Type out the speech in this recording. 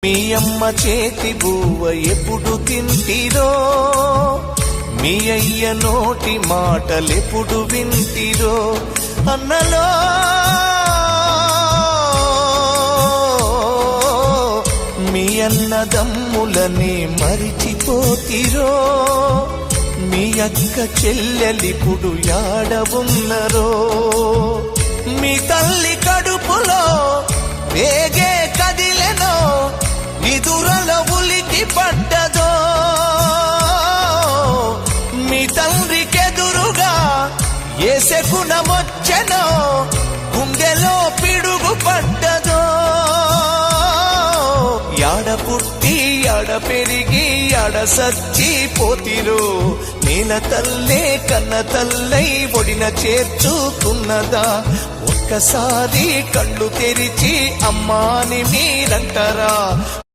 మీ అమ్మ చేతి బువ్వ ఎప్పుడు తింటిరో, మీ అయ్య నోటి మాటలెప్పుడు వింటిరో, అన్నలో మీ అన్నదమ్ములని మరిచిపోతిరో, మీ అక్క చెల్లెలిప్పుడు యాడవున్నరో, మీ తల్లి కడుపులో వేగే కదిలెనో నిదురల ఉలికి పడ్డదో, మీ తండ్రికెదురుగా ఏ శకునమొచ్చెనో గుండెలో పిడుగు పడ్డదో, యాడ పుట్టి యాడ పెరిగి యాడ సచ్చిపోతిరో, నేల తల్లే కన్న తల్లై ఒడిన చేర్చుతున్నదా, ఒక్కసారి కళ్ళు తెరిచి అమ్మాని మీరంటారా.